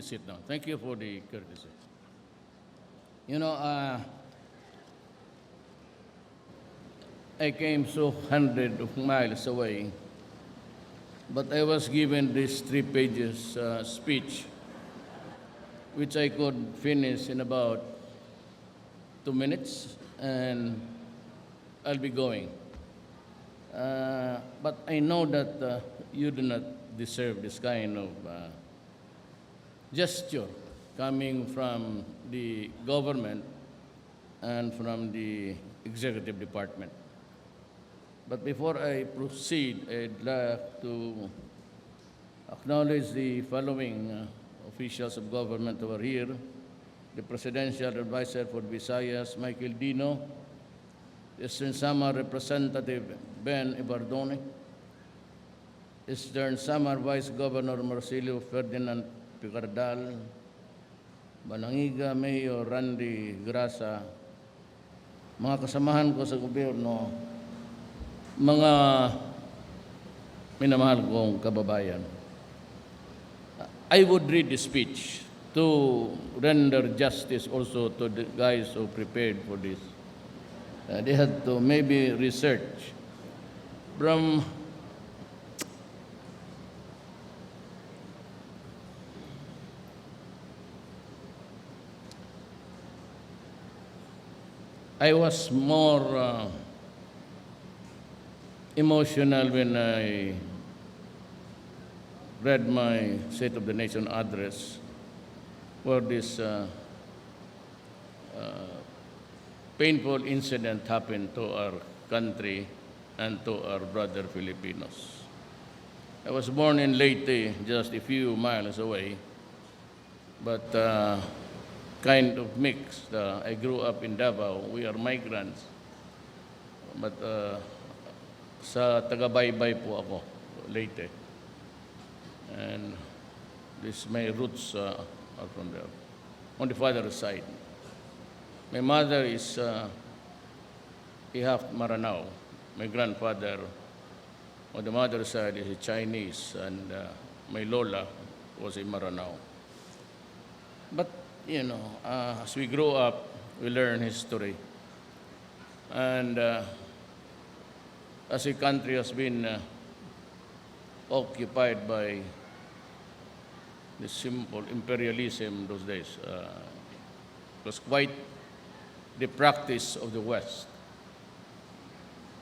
sit down. Thank you for the courtesy. You know, I came so hundred of miles away, but I was given this 3 pages speech, which I could finish in about 2 minutes, and I'll be going. But I know that you do not deserve this kind of gesture coming from the government and from the executive department. But before I proceed, I'd like to acknowledge the following officials of government who are here: the Presidential Advisor for Visayas, Michael Dino; Eastern Samar Representative Ben Ibardone; Eastern Samar Vice Governor Marcelo Ferdinand Picardal; Balangiga Mayor Randy Grasa; mga kasamahan ko sa gobyerno, mga minamahal kong kababayan. I would read the speech to render justice also to the guys who prepared for this. They had to maybe research from I was more emotional when I read my State of the Nation address, where this painful incident happened to our country and to our brother Filipinos. I was born in Leyte, just a few miles away, but kind of mixed. I grew up in Davao. We are migrants. But sa taga-baybay po ako, Leyte. And my roots are from there, on the father's side. My mother is half Maranao. My grandfather on the mother's side is a Chinese, and my Lola was a Maranao. But, you know, as we grow up, we learn history. And as a country has been occupied by the simple imperialism those days, it was quite the practice of the West.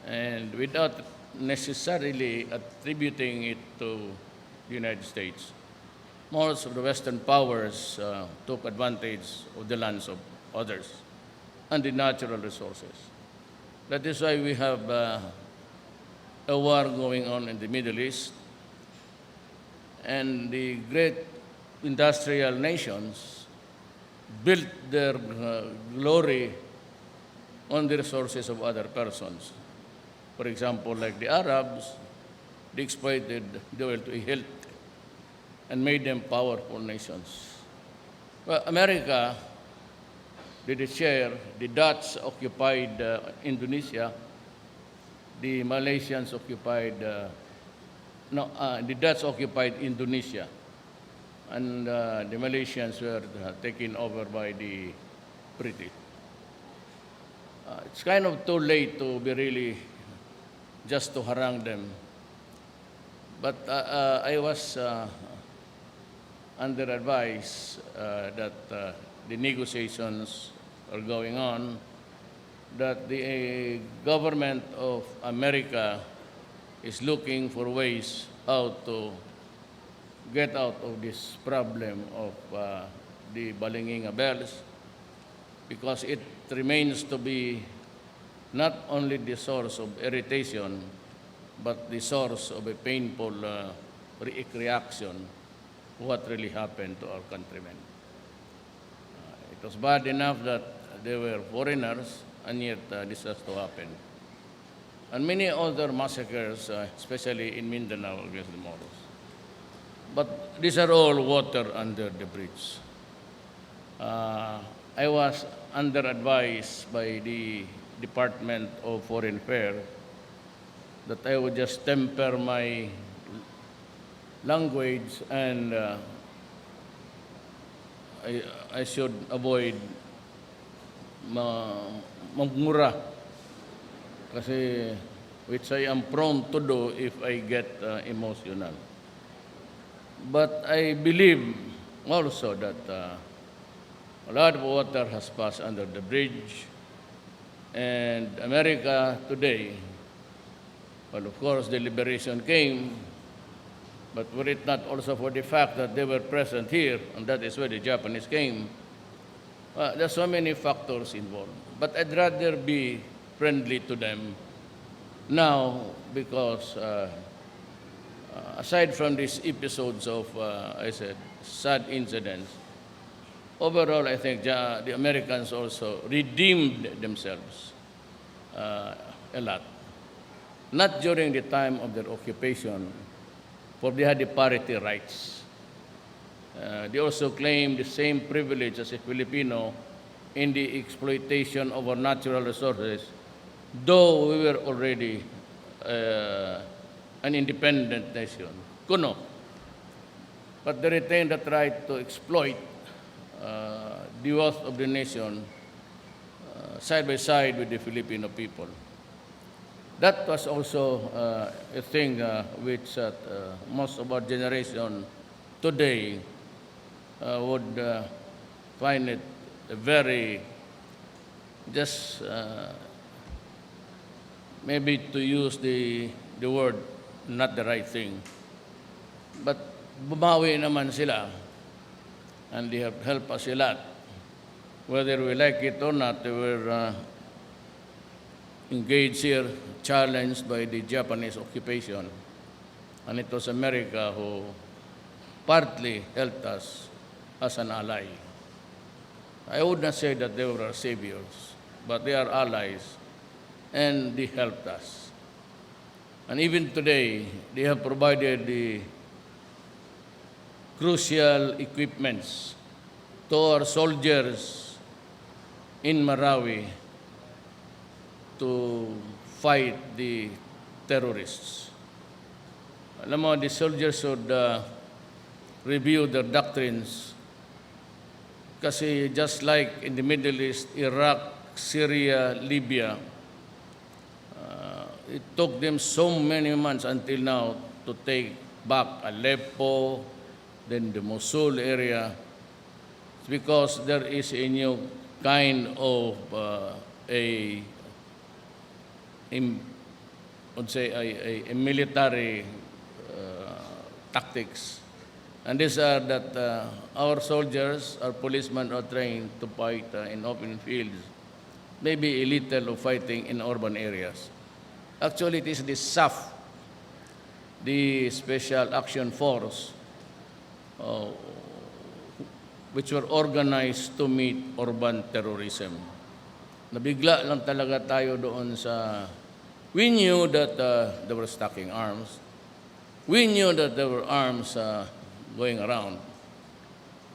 And without necessarily attributing it to the United States, most of the Western powers took advantage of the lands of others and the natural resources. That is why we have a war going on in the Middle East, and the great industrial nations built their glory on the resources of other persons. For example, like the Arabs, they exploited the oil to a hilt and made them powerful nations. Well, America did its share. The Dutch occupied Indonesia. The Malaysians occupied, the Dutch occupied Indonesia. And the Malaysians were taken over by the British. It's kind of too late to be really just to harang them. But I was under advice that the negotiations are going on, that the government of America is looking for ways how to get out of this problem of the Balangiga bells, because it remains to be not only the source of irritation, but the source of a painful reaction to what really happened to our countrymen. It was bad enough that they were foreigners, and yet this has to happen. And many other massacres, especially in Mindanao against the Moros. But these are all water under the bridge. I was under advice by the Department of Foreign Affairs that I would just temper my language and I should avoid magmura kasi which I am prone to do if I get emotional. But I believe also that a lot of water has passed under the bridge, and America today, well, of course, the liberation came, but were it not also for the fact that they were present here, and that is where the Japanese came, there's so many factors involved. But I'd rather be friendly to them now because aside from these episodes of, I said, sad incidents, overall, I think the Americans also redeemed themselves a lot. Not during the time of their occupation, for they had the parity rights. They also claimed the same privilege as a Filipino in the exploitation of our natural resources, though we were already an independent nation. Kuno. But they retained that right to exploit the wealth of the nation side by side with the Filipino people. That was also a thing which most of our generation today would find it very, just maybe to use the word, not the right thing. But bumawi naman sila, and they have helped us a lot. Whether we like it or not, they were engaged here, challenged by the Japanese occupation. And it was America who partly helped us as an ally. I would not say that they were our saviors, but they are allies, and they helped us. And even today, they have provided the crucial equipments to our soldiers in Marawi to fight the terrorists. Alam mo, the soldiers should review their doctrines kasi just like in the Middle East, Iraq, Syria, Libya, it took them so many months until now to take back Aleppo, then the Mosul area. It's because there is a new kind of a military tactics. And these are that our soldiers, our policemen are trained to fight in open fields, maybe a little of fighting in urban areas. Actually, it is the SAF, the Special Action Force, which were organized to meet urban terrorism. Nabigla lang talaga tayo doon sa... We knew that they were stocking arms. We knew that there were arms going around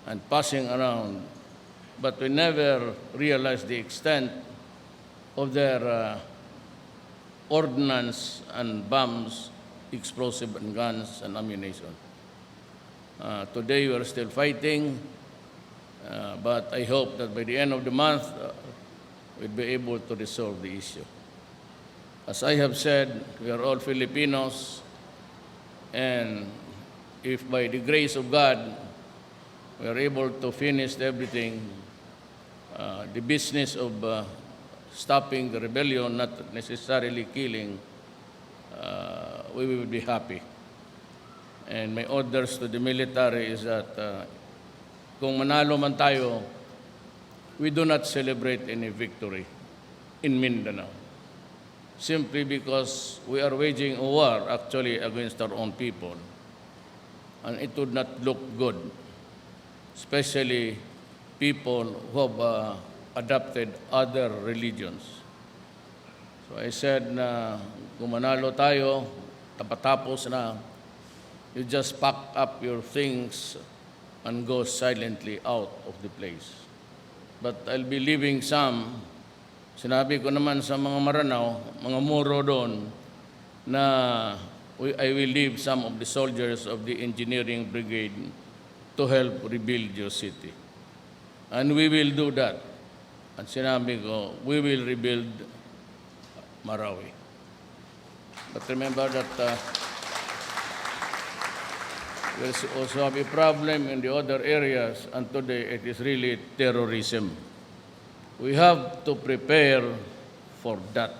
and passing around, but we never realized the extent of their ordnance and bombs, explosive and guns and ammunition. Today we are still fighting, but I hope that by the end of the month, we'll be able to resolve the issue. As I have said, we are all Filipinos, and if by the grace of God, we are able to finish everything, the business of stopping the rebellion, not necessarily killing, we will be happy. And my orders to the military is that kung manalo man tayo, we do not celebrate any victory in Mindanao, simply because we are waging a war actually against our own people. And it would not look good, especially people who have adopted other religions. So I said na kung manalo tayo, tapos na, you just pack up your things and go silently out of the place. But I'll be leaving some. Sinabi ko naman sa mga Maranao, mga muro doon, na I will leave some of the soldiers of the engineering brigade to help rebuild your city. And we will do that. At sinabi ko, we will rebuild Marawi. But remember that there's also a problem in the other areas, and today it is really terrorism. We have to prepare for that.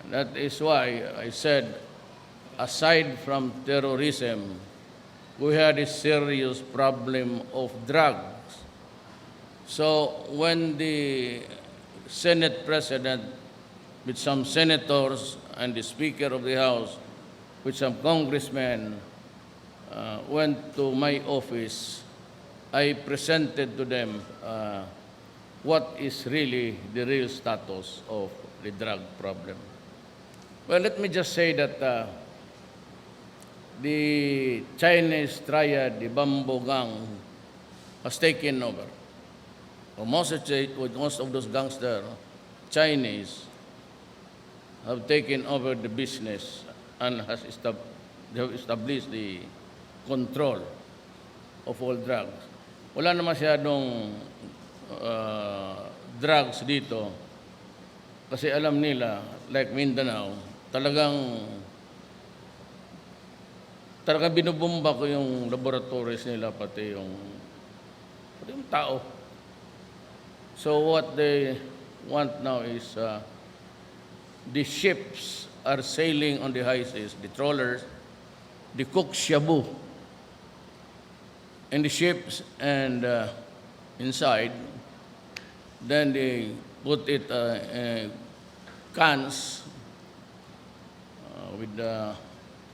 And that is why I said, aside from terrorism, we had a serious problem of drugs. So when the Senate President, with some senators and the Speaker of the House, with some congressmen, went to my office, I presented to them what is really the real status of the drug problem. Well, let me just say that the Chinese triad, the Bamboo Gang, has taken over. Most of those gangsters, Chinese, have taken over the business and they have established the control of all drugs. Wala na masyadong drugs dito kasi alam nila, like Mindanao, talagang binubomba ko yung laboratories nila, pati yung tao. So what they want now is the ships are sailing on the high seas, the trawlers, the cook shabu in the ships and inside. Then they put it cans with the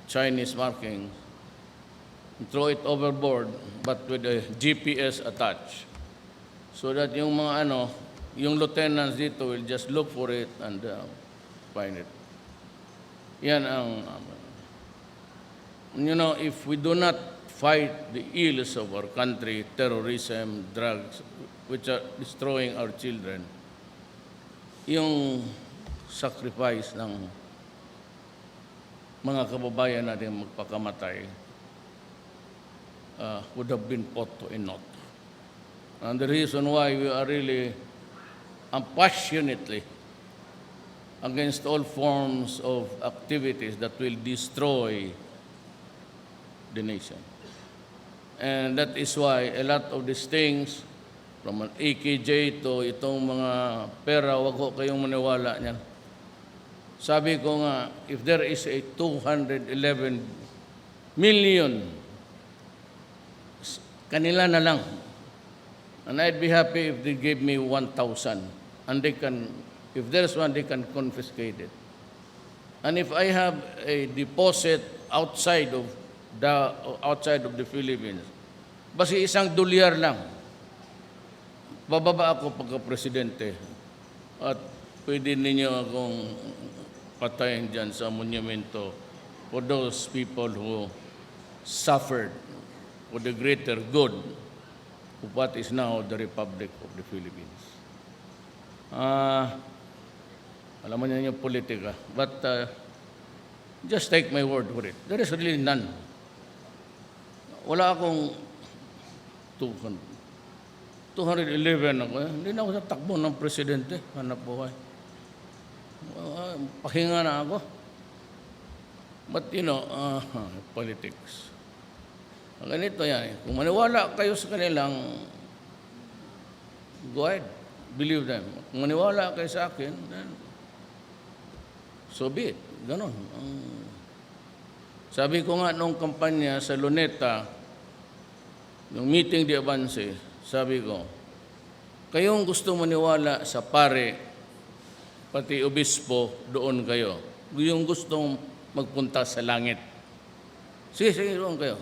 Chinese marking, throw it overboard, but with a GPS attached. So that yung mga yung lieutenants dito will just look for it and find it. Yan ang, if we do not fight the ills of our country, terrorism, drugs, which are destroying our children, yung sacrifice ng mga kababayan natin magpakamatay would have been put to a naught. And the reason why we are really passionately against all forms of activities that will destroy the nation. And that is why a lot of these things, from an AKJ to itong mga pera, wag ko kayong maniwala niyan. Sabi ko nga, if there is a 211 million, kanila na lang. And I'd be happy if they gave me 1,000. And they can, if there's one, they can confiscate it. And if I have a deposit outside of the Philippines, basta $1 lang, bababa ako pagka-presidente at pwede ninyo akong patayin dyan sa monumento for those people who suffered for the greater good of what is now the Republic of the Philippines. Alam mo niyo yung politika, but just take my word for it. There is really none. Wala akong 211 ako. Hindi na ako sa takbo ng presidente. Hanap buhay. Pahinga na ako. But politics. Ganito yan. Kung maniwala kayo sa kanilang, go ahead. Believe them. Kung maniwala kayo sa akin, then so be it. Ganon. Sabi ko nga nung kampanya sa Luneta, nung meeting di Avance, sabi ko, kayong gusto maniwala sa pare, pati obispo, doon kayo. Yung gustong magpunta sa langit. Sige, doon kayo.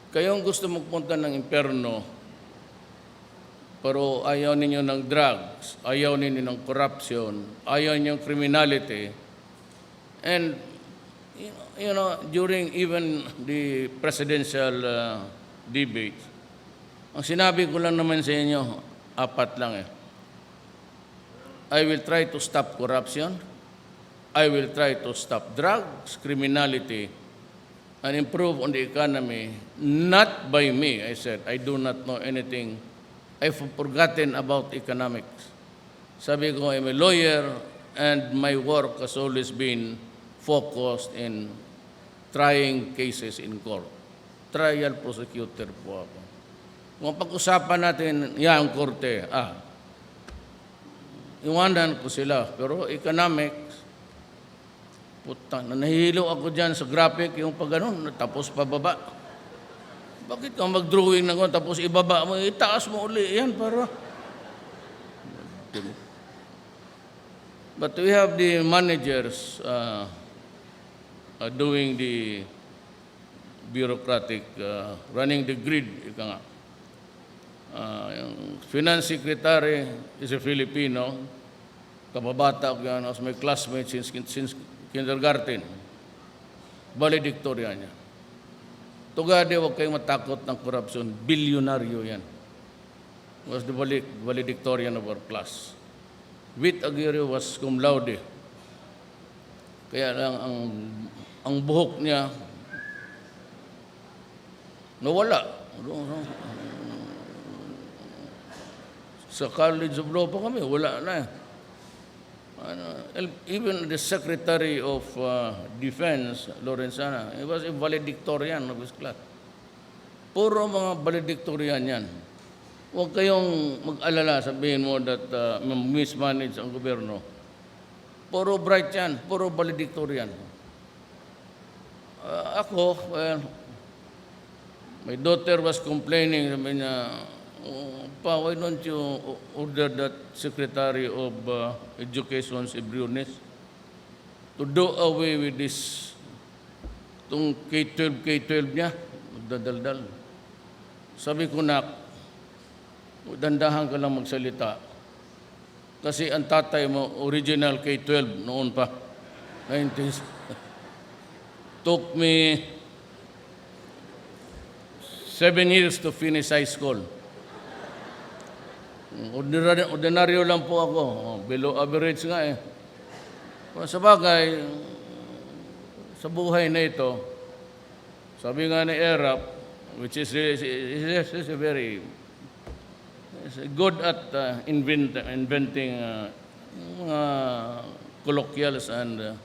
Kayong gusto magpunta ng impyerno, pero ayaw ninyo ng drugs, ayaw ninyo ng corruption, ayaw ninyo ng criminality. And, during even the presidential debate, ang sinabi ko lang naman sa inyo, 4 lang eh. I will try to stop corruption, I will try to stop drugs, criminality, and improve on the economy, not by me. I said, I do not know anything I've forgotten about economics. Sabi ko, I'm a lawyer and my work has always been focused in trying cases in court. Trial prosecutor po ako. Kung pag-usapan natin, yan, korte, iwanan ko sila. Pero economics, puta, nahihilo ako dyan sa graphic, yung pag ganun, tapos pababa. Bakit ka mag-drawing na ko, tapos ibaba mo, itaas mo uli, yan para. But we have the managers doing the bureaucratic, running the grid, ika nga. Yung finance secretary is a Filipino, kababata ko yan, as my classmate since kindergarten, valedictorian niya. Tugade, huwag kayong matakot ng korupsyon, bilyonaryo yan. Was the valedictorian of our class. With Aguirre was cum laude. Kaya lang ang buhok niya nawala. Sa College of Law pa kami, wala na. Even the Secretary of Defense, Lorenzana, he was a valedictorian of his class. Puro mga valedictorian yan. Huwag kayong mag-alala, sabihin mo that mismanage ang gobyerno. Puro bright yan, puro valedictorian. Ako, well, my daughter was complaining, sabi niya, Pa, why don't you order that Secretary of Education's Briones to do away with this, itong K-12 niya, magdadaldal. Sabi ko, nak, dandahan ka lang magsalita. Kasi ang tatay mo, original K-12 noon pa. 90s. Took me 7 years to finish high school. Ordinaryo lang po ako. Below average nga eh. Sa bagay, sa buhay na ito, sabi nga ni Erap, which is very good at inventing mga colloquials and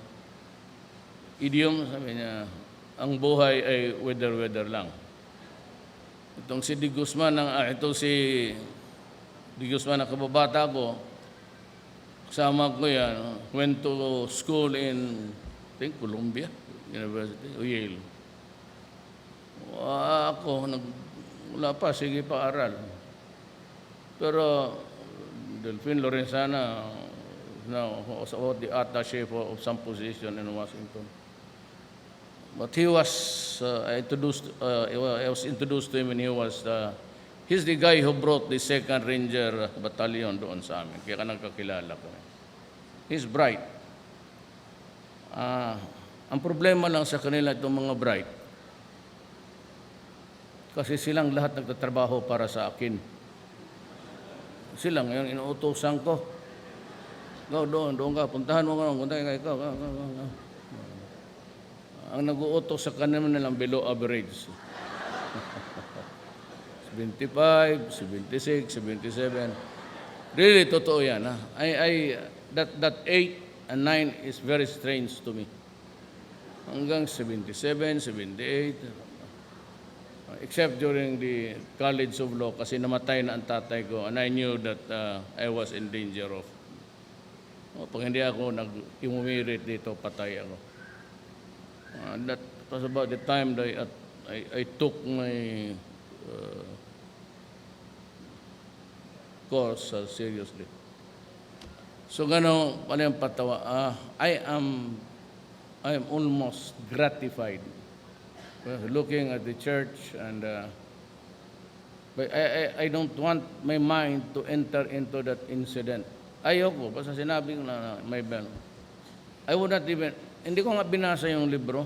idioms, sabi niya, ang buhay ay weather lang. Itong si Di Guzman, Di Guzman, ang kababata ko, kasama ko yan, went to school in, I think, Columbia University, o Yale. Ako, wala pa, sige pa aral. Pero, Delphine Lorenzana, now, was the attaché of some position in Washington. But he was, I was introduced to him when he was, he's the guy who brought the 2nd Ranger Battalion doon sa amin. Kaya ka nagkakilala ko. He's bright. Ang problema lang sa kanila itong mga bright, kasi silang lahat nagtatrabaho para sa akin. Silang yung inuutosan ko. Doon ka, puntahan mo ka, puntahan ka, ikaw. Ang nag-uutos sa kanila nilang below average. 75, 76, 77. Really, totoo yan. Ha? That 8 and 9 is very strange to me. Hanggang 77, 78. Except during the College of Law kasi namatay na ang tatay ko and I knew that I was in danger of. Pag hindi ako nag-imumirit dito, patay ako. That was about the time that I took my course seriously. So gano'n pala yung patawa. I am almost gratified looking at the church and but I don't want my mind to enter into that incident. Ayoko, basta sinabi ko na may bell. I would not even, hindi ko nga binasa yung libro,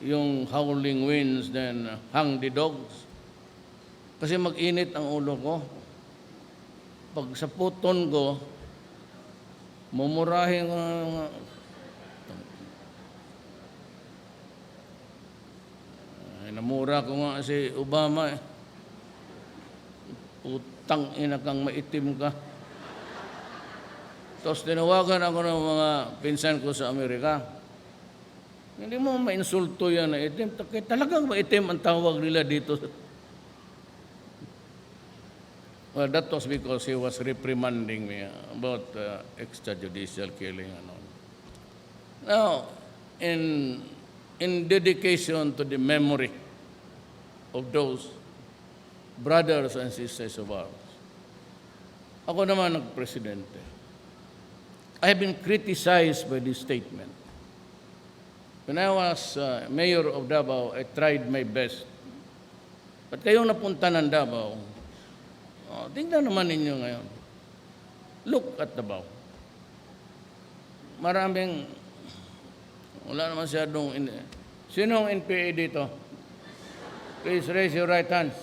yung Howling Winds, then Hang the Dogs. Kasi mag-init ang ulo ko. Pag sa puton ko, mumurahin ko, namura ko nga si Obama eh. tangina kang maitim ka. Tapos tinawagan ako ng mga pinsan ko sa Amerika. Hindi mo mainsulto yan na itim. Talagang maitim ang tawag nila dito. Well, that was because he was reprimanding me about extrajudicial killing and all. Now, in dedication to the memory of those brothers and sisters of ours, ako naman nagpresidente. I have been criticized by this statement. When I was mayor of Davao, I tried my best. But kayong napunta ng Davao, tingnan naman ninyo ngayon. Look at Davao. Maraming, wala naman siyadong, sinong NPA dito? Please raise your right hands.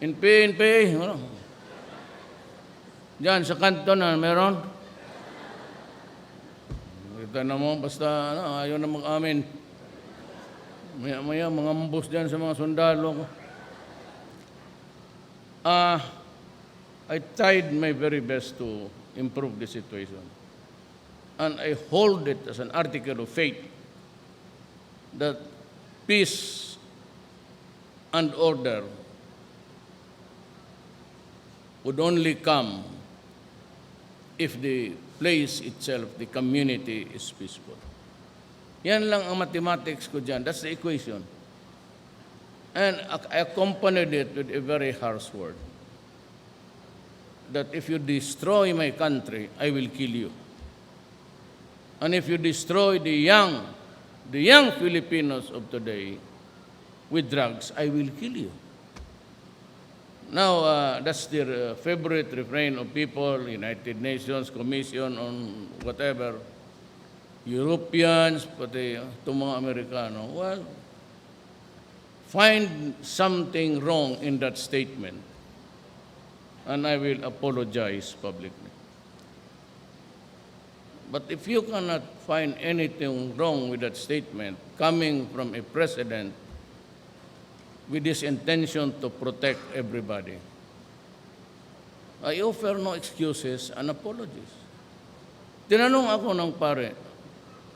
NPA, wala. Diyan sa kanto na meron. Kita na mo, basta ayaw na mag-amin. Maya-maya, mga ambos dyan sa mga sundalo ko. I tried my very best to improve the situation. And I hold it as an article of faith that peace and order would only come if the place itself, the community, is peaceful. Yan lang ang mathematics ko dyan. That's the equation. And I accompanied it with a very harsh word. That if you destroy my country, I will kill you. And if you destroy the young Filipinos of today with drugs, I will kill you. Now, that's their favorite refrain of people, United Nations Commission on whatever, Europeans, pati itong mga Amerikano. Well, find something wrong in that statement, and I will apologize publicly. But if you cannot find anything wrong with that statement coming from a president with this intention to protect everybody, I offer no excuses and apologies. Tinanong ako ng pare,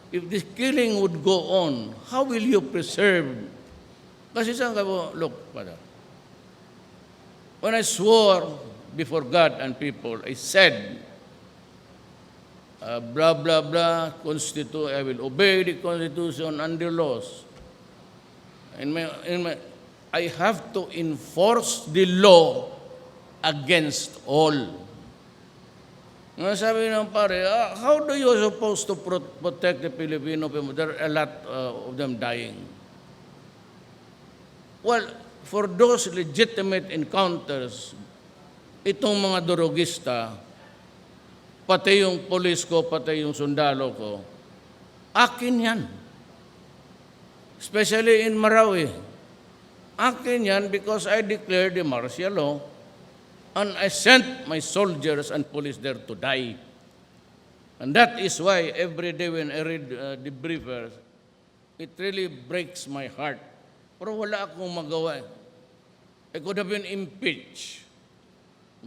if this killing would go on, how will you preserve? Kasi saan ka po, look, Father, when I swore before God and people, I said, blah, blah, blah, I will obey the Constitution and the laws. I have to enforce the law against all. Sabi ng pare, how do you supposed to protect the Filipino people? There are a lot of them dying. Well, for those legitimate encounters, itong mga durugista, pati yung police ko, pati yung sundalo ko, akin yan. Especially in Marawi. Akin yan because I declared the martial law and I sent my soldiers and police there to die. And that is why every day when I read the briefers, it really breaks my heart. Pero wala akong magawa. I could have been impeached.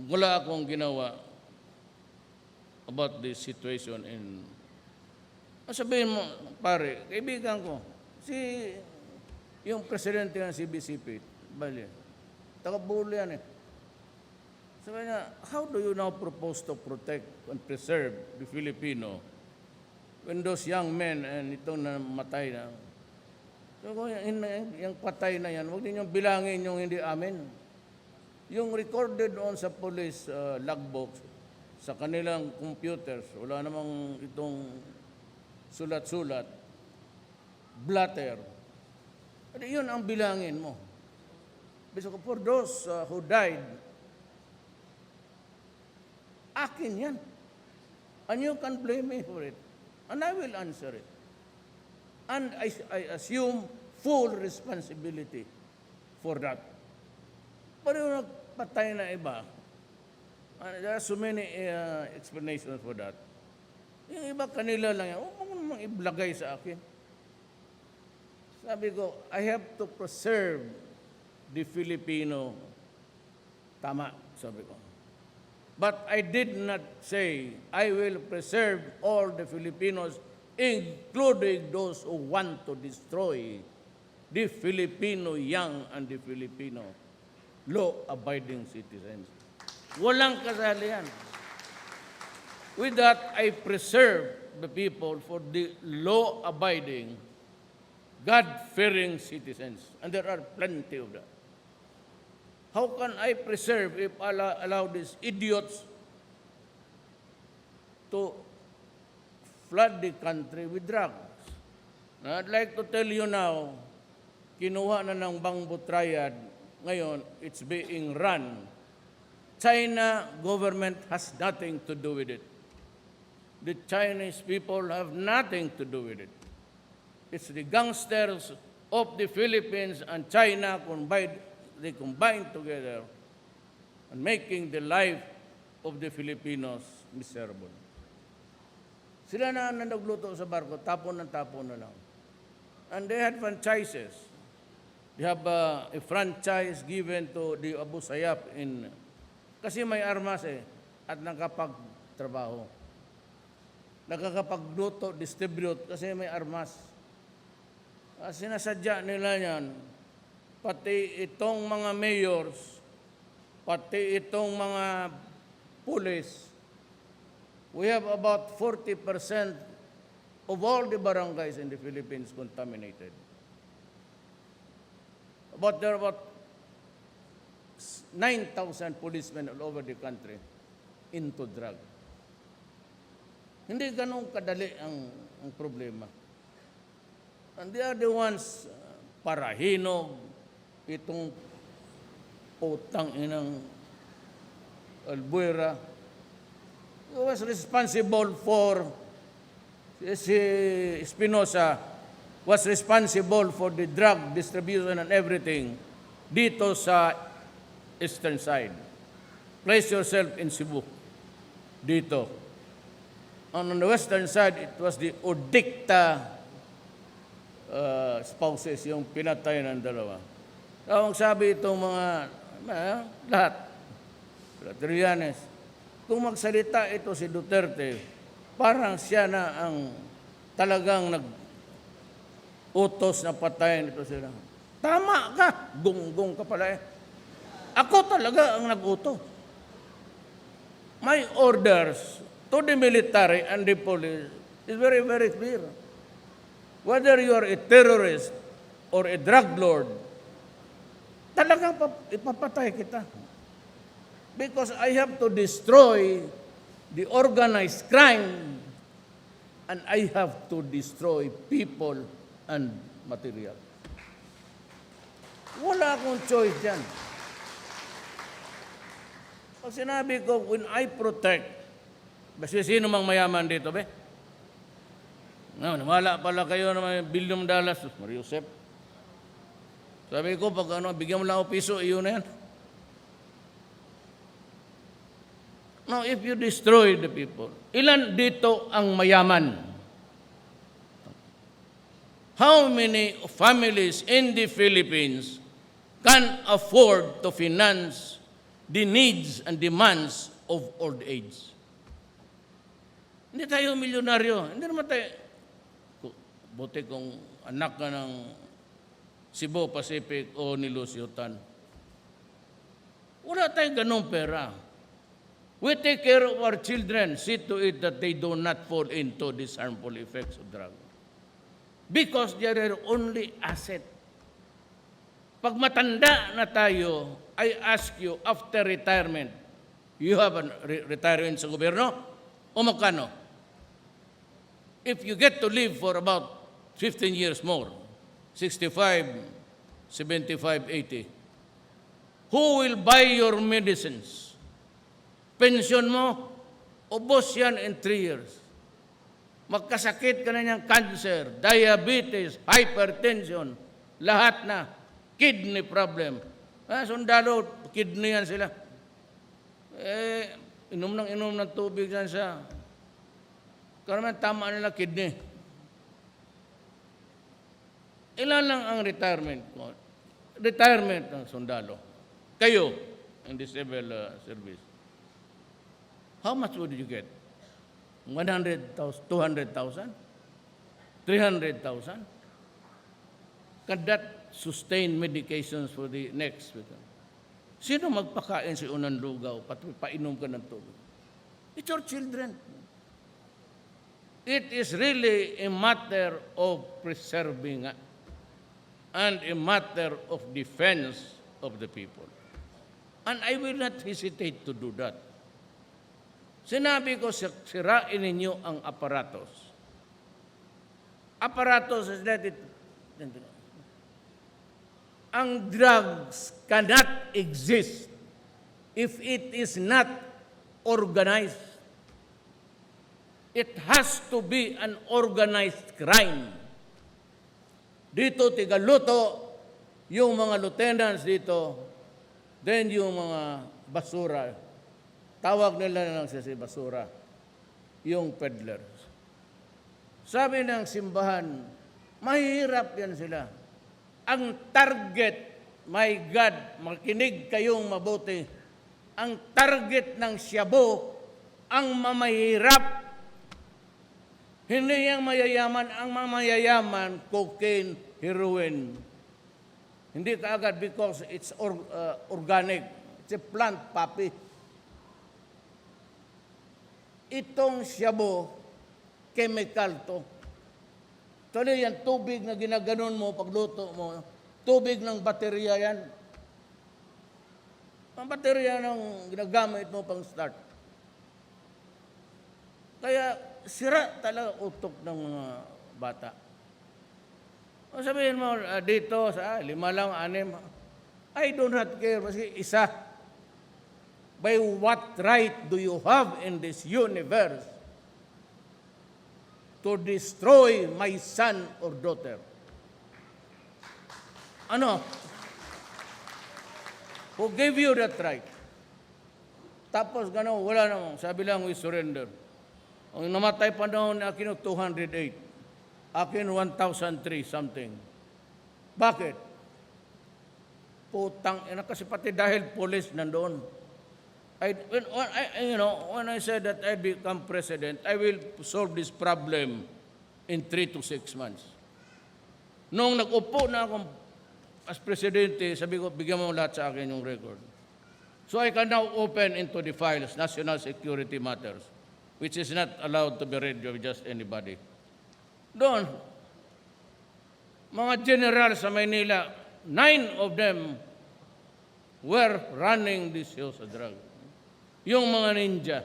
Wala akong ginawa about this situation in... Sabihin mo, pare, kaibigan ko, yung presidente ng CBCP, bali, taga-bulo yan eh. Sabi niya, how do you now propose to protect and preserve the Filipino when those young men and itong namatay na? So, yung patay na yan, huwag ninyong bilangin yung hindi amin. Yung recorded on sa police logbook, sa kanilang computers, wala namang itong sulat-sulat, blatter. At yun ang bilangin mo. For those who died, akin yan. And you can blame me for it. And I will answer it. And I assume full responsibility for that. Pero yung nagpatay na iba, there are so many explanations for that. Yung iba kanila lang yan, huwag mo namang iblagay sa akin. Sabi ko, I have to preserve the Filipino Tama, sabi ko. But I did not say I will preserve all the Filipinos, including those who want to destroy the Filipino young and the Filipino law-abiding citizens. Walang kasali yan. With that, I preserve the people for the law-abiding, God-fearing citizens. And there are plenty of that. How can I preserve if I allow these idiots to flood the country with drugs? Now, I'd like to tell you now, kinuha na ng Bangbo Triad, ngayon, it's being run. China government has nothing to do with it. The Chinese people have nothing to do with it. It's the gangsters of the Philippines and China they combine together and making the life of the Filipinos miserable. Sila na nagluto sa barko, tapon na lang. And they had franchises. They have a franchise given to the Abu Sayyaf kasi may armas at nakapagtrabaho. Nakakapagluto, distribute kasi may armas. Sinasadya nila yan, pati itong mga mayors, pati itong mga police, we have about 40% of all the barangays in the Philippines contaminated. There are about 9,000 policemen all over the country into drug. Hindi ganun kadali ang problema. And they are the ones para hinog, itong putang inang Albuera, who was responsible for, si Espinosa, was responsible for the drug distribution and everything dito sa eastern side. Place yourself in Cebu. Dito. On the western side, it was the Odicta spouses, yung pinatay ng dalawa. Ang sabi itong mga, lahat, Trillanes, kung magsalita ito si Duterte, parang siya na ang talagang utos na patayin ito sila. Tama ka, gunggong ka pala eh. Ako talaga ang nag-utos. My orders to the military and the police is very, very clear. Whether you are a terrorist or a drug lord, talagang ipapatay kita. Because I have to destroy the organized crime and I have to destroy people and material. Wala akong choice dyan. Pag sinabi ko, when I protect, basta sino mang mayaman dito, be? Wala pala kayo na may $1 billion. Mariusep. Sabi ko, pag bigyan mo lang ako piso, iyon na yan. Now, if you destroy the people, ilan dito ang mayaman? How many families in the Philippines can afford to finance the needs and demands of old age? Hindi tayo milyonaryo. Hindi naman tayo. Buti kung anak ka ng Cebu Pacific o ni Lucio Tan. Wala tayong ganong pera. We take care of our children, see to it that they do not fall into these harmful effects of drugs. Because they are only asset. Pag matanda na tayo, I ask you, after retirement, you have a retirement sa gobyerno? O magkano? If you get to live for about 15 years more, 65, 75, 80, who will buy your medicines? Pensyon mo, ubos yan in 3 years. Magkasakit ka na niyang cancer, diabetes, hypertension, lahat na, kidney problem. Sundalo, kidney yan sila. Inom ng tubig yan sa, karamihan tama nila kidney. Ilan lang ang retirement ko? Retirement ng sundalo. Kayo, in the civil service. How much would you get? 100,000, 200,000, 300,000? Can that sustain medications for the next week? Sino magpakain si unang lugaw, painom ka ng tubig? It's your children. It is really a matter of preserving and a matter of defense of the people. And I will not hesitate to do that. Sinabi ko, sirain ninyo ang aparatos. Aparatos is that it... Ang drugs cannot exist if it is not organized. It has to be an organized crime. Dito, tigaluto, yung mga lieutenants dito, then yung mga basura, tawag nila lang si basura, yung peddlers. Sabi ng simbahan, mahirap yan sila. Ang target, my God, makinig kayong mabuti, ang target ng shabu, ang mamahirap. Hindi yung mayayaman, ang mamayayaman, cocaine, heroin. Hindi kaagad because it's organic. It's a plant, papi. Itong shabu, chemical to. Tuloy yan, tubig na ginaganon mo, pagluto mo, tubig ng baterya yan. Ang baterya ng ginagamit mo pang start. Kaya sira talaga utok ng mga bata. O sabihin mo, dito, sa 5 lang, 6, I do not care, kasi isa. By what right do you have in this universe to destroy my son or daughter? Ano? Who gave you that right? Tapos gano'n, wala namang. Sabi lang, we surrender. Ang namatay pa noon, akin 208. Akin 1,003 something. Bakit? Putang ina, kasi pati dahil police nandoon. When I said that I become president, I will solve this problem in 3 to 6 months. Nung nag-upo na akong as presidente, sabi ko, bigyan mo lahat sa akin yung record. So I can now open into the files, national security matters, which is not allowed to be read by just anybody. Doon, mga general sa Maynila, 9 of them were running this house of drugs. Yung mga ninja.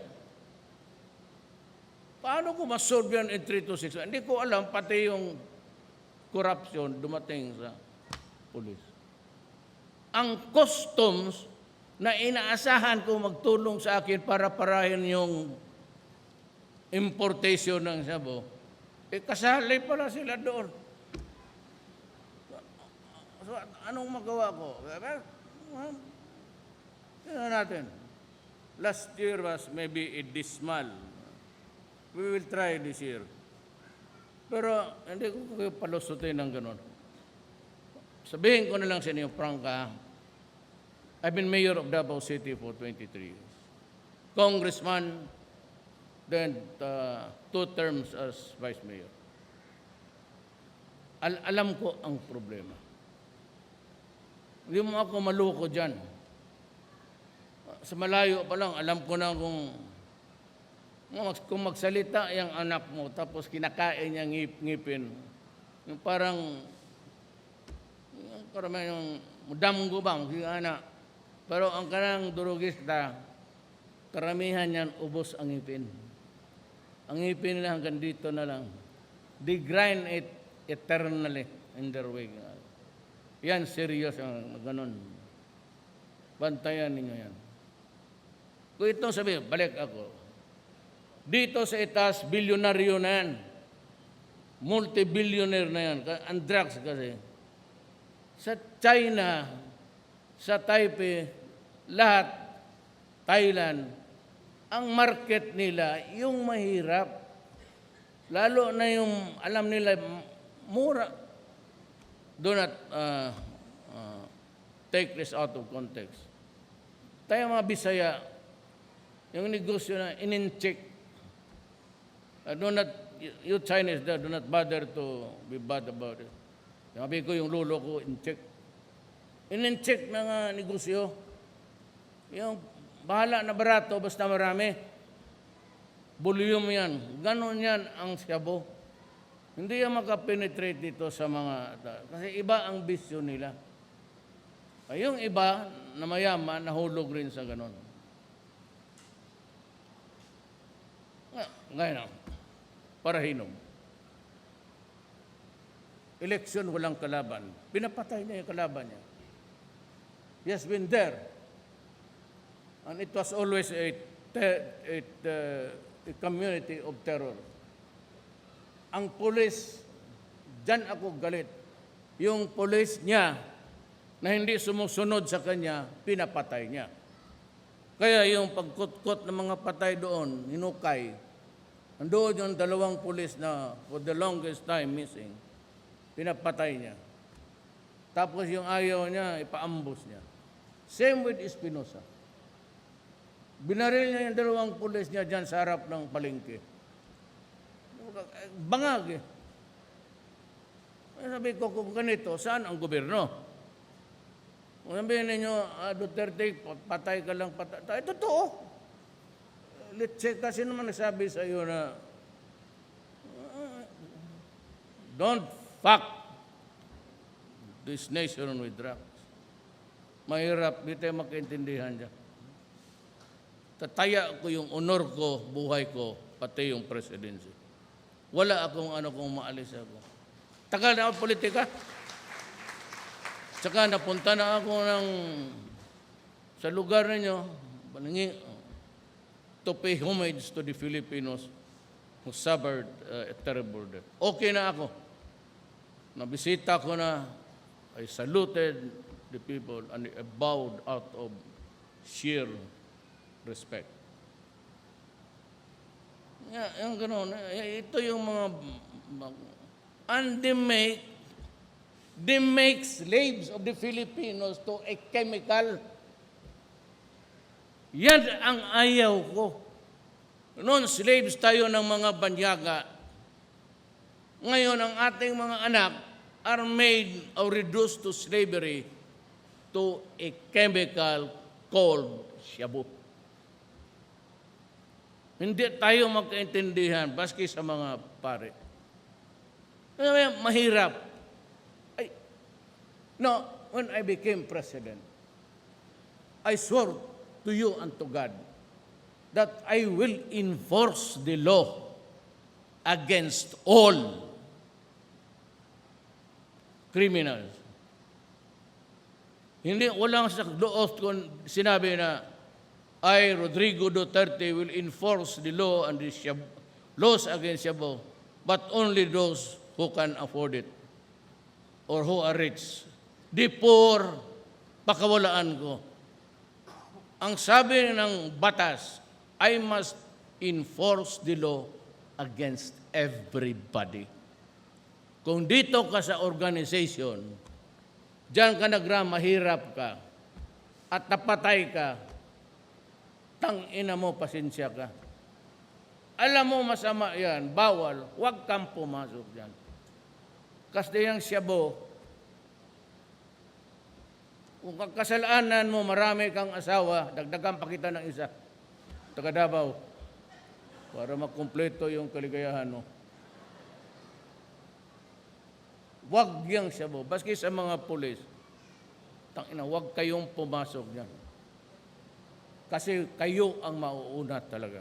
Paano ko masolve yan in 3 to 6? Hindi ko alam, pati yung corruption dumating sa police. Ang customs na inaasahan ko magtulong sa akin para parahin yung importation ng shabu, kasali pala sila doon. So, anong magawa ko? Tignan natin. Last year was maybe a dismal. We will try this year. Pero hindi ko kayo palusutin ng ganun. Sabihin ko na lang sa inyo, Franca, I've been mayor of Davao City for 23 years. Congressman, then 2 terms as vice mayor. Alam ko ang problema. Hindi mo ako maluko dyan. Sa malayo pa lang, alam ko na kung magsalita yung anak mo, tapos kinakain niya ngipin. Yung parang yung damgo bang, yung anak. Pero ang kanang durugista, karamihan yan, ubos ang ngipin. Ang ngipin nila hanggang dito na lang. They grind it eternally in their way. Yan, serious ang ganun. Bantayan ninyo yan. Kung ito sabihin, balik ako. Dito sa itaas, bilyonaryo na yan. Multi-billionaire na yan. Ang drugs kasi. Sa China, sa Taipei, lahat, Thailand, ang market nila, yung mahirap. Lalo na yung, alam nila, mura. Do not take this out of context. Tayo mga Bisaya, yung negosyo na in-check. Do not, you Chinese there, do not bother to be bad about it. Sabi ko yung lolo ko, in-check. In-check na nga negosyo. Yung bahala na barato, basta marami. Volume yan. Ganon yan ang Shabu. Hindi yan makapenetrate dito sa mga, kasi iba ang bisyo nila. Yung iba na mayaman, nahulog rin sa ganon. Ngayon, para hinom. Eleksyon, walang kalaban. Pinapatay niya yung kalaban niya. He has been there. And it was always a community of terror. Ang pulis, dyan ako galit. Yung pulis niya, na hindi sumusunod sa kanya, pinapatay niya. Kaya yung pagkutkot ng mga patay doon, hinukay, andoon yung dalawang pulis na for the longest time missing, pinapatay niya. Tapos yung ayaw niya, ipaambos niya. Same with Espinosa. Binaril niya yung dalawang pulis niya dyan sa harap ng palengke. Bangag eh. Sabi ko, kung ganito, saan ang gobyerno? Kung sabihin ninyo, Duterte, patay ka lang, patay. Totoo. Let's check, kasi naman nagsabi sa iyo na don't fuck this nation with drugs. Mahirap, di tayo makaintindihan dyan. Tataya ko yung honor ko, buhay ko, pati yung presidency. Wala akong kung maalis ako. Tagal na ako politika. Tsaka napunta na ako sa lugar ninyo, to pay homage to the Filipinos who suffered a terrible death. Okay na ako. Nabisita ko na, I saluted the people and I bowed out of sheer respect. Yung gano'n, ito yung mga and they make slaves of the Filipinos to a chemical. Yan ang ayaw ko. Noon, slaves tayo ng mga banyaga. Ngayon, ang ating mga anak are made or reduced to slavery to a chemical called shabu. Hindi tayo magkaintindihan, baski sa mga pare. Mahirap. No, when I became president, I swore to you and to God that I will enforce the law against all criminals. Hindi, walang sa doos kung sinabi na I, Rodrigo Duterte, will enforce the law and the laws against shabu, but only those who can afford it or who are rich. Di poor, pakawalaan ko. Ang sabi ng batas, I must enforce the law against everybody. Kung dito ka sa organization, diyan ka mahirap ka, at napatay ka, tangina mo, pasensya ka. Alam mo masama yan, bawal, huwag kang pumasok dyan. Kasi yung shabu, kung kasalanan mo, marami kang asawa, dagdagan pa kita ng isa. Taga Davao, para makumpleto yung kaligayahan mo. Huwag yang shabu. Baski sa mga pulis, tangina, huwag kayong pumasok dyan. Kasi kayo ang mauuna talaga.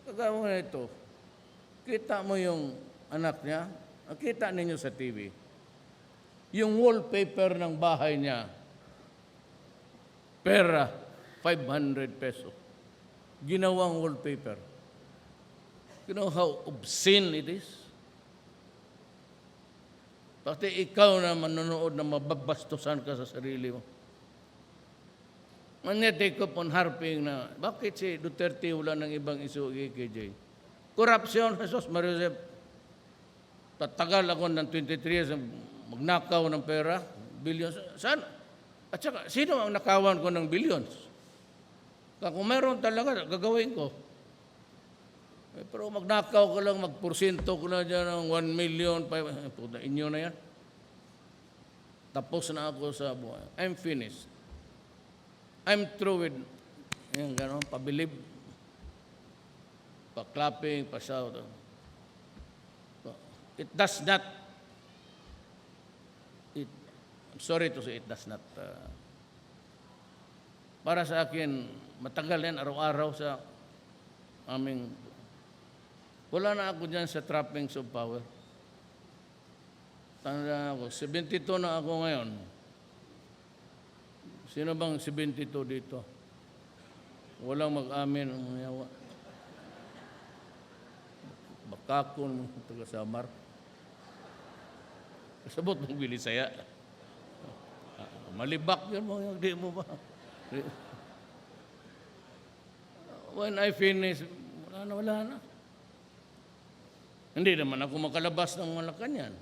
Kagawa na ito, kita mo yung anak niya, kita ninyo sa TV. Yung wallpaper ng bahay niya, pera, 500 peso. Ginawang wallpaper. You know how obscene it is? Pati ikaw na manonood na mababastusan ka sa sarili mo. Take up on harping na, bakit si Duterte wala ng ibang isu KJ? Corruption, Jesus Maria. Tatagal ako ng 23 years, magnakaw ng pera, billions. Saan? At saka, sino ang nakawan ko ng billions? Kung meron talaga, gagawin ko. Pero magnakaw ko lang, magporsyento ko na dyan ng 1 million, puta, inyo na yan. Tapos na ako sa buhay. I'm finished. I'm through with, yung gano'n, pabilib, pa-clapping, pa-shout. It does not, I'm sorry to say, it does not. Para sa akin, matagal yan, araw-araw sa aming, wala na ako dyan sa trappings of power. Tanda ako, 72 na ako ngayon. Sino bang 72 dito? Walang mag-amin ang yawa. Bakakon, taga Samar. Kasabot mong Bilisaya. Malibak yun mo, di mo ba? When I finish, wala na. Hindi naman ako makalabas ng Malacanang.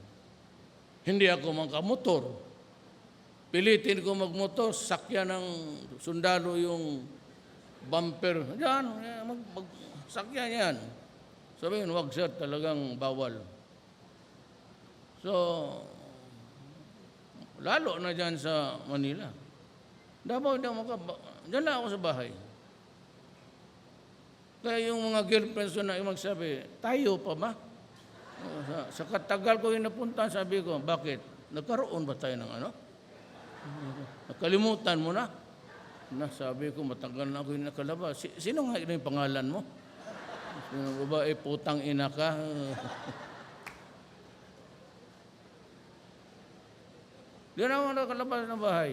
Hindi ako makamotor. Pilitin ko magmotor, sakyan ng sundalo yung bumper. Diyan, sakyan yan. Sabihin, wag sir, talagang bawal. So, lalo na dyan sa Manila. Davao, dyan lang ako sa bahay. Kaya yung mga girlfriends ko na magsabi, tayo pa ba? Sa katagal ko yung napunta, sabi ko, bakit? Nagkaroon ba tayo ng ano? Nakalimutan mo na? Sabi ko, matagal na ako yung nakalabas. Sino nga yung pangalan mo? Sino ba, putang ina ka? Di na ako nakalabas ng bahay.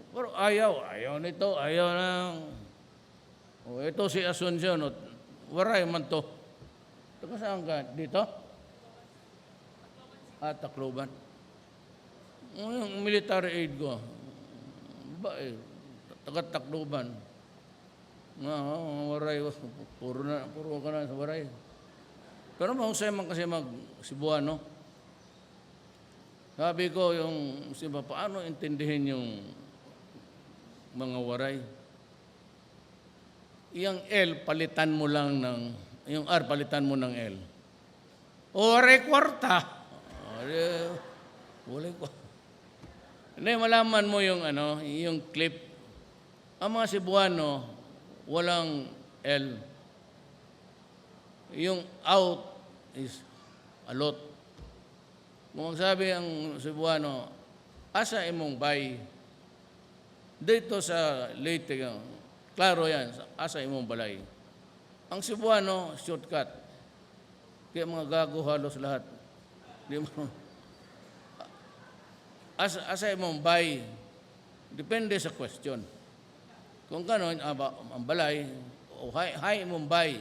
Pero ayaw nito, ayaw nang. O, ito si Asuncion, waray man to. Taga saan ka? Dito? Tacloban. Yung military aid ko, taga Tacloban. Waray, puro ka na sa waray. Pero mahusay man kasi mag-Cebuano. Sabi ko, paano intindihin yung mga waray? Yung L, palitan mo lang yung R, palitan mo ng L. Waray kwarta. Waray kwarta. Hindi, malaman mo yung clip. Ang mga Cebuano, walang L. Yung out is a lot. Kung magsabi ang Cebuano, asa imong bay? Dito sa Leyte, klaro yan, asa imong balay. Ang Cebuano, shortcut. Kaya mga gago halos lahat. Di mo, asa imong bay? Depende sa question. Kung gano'n, ang balay, hay imong bay.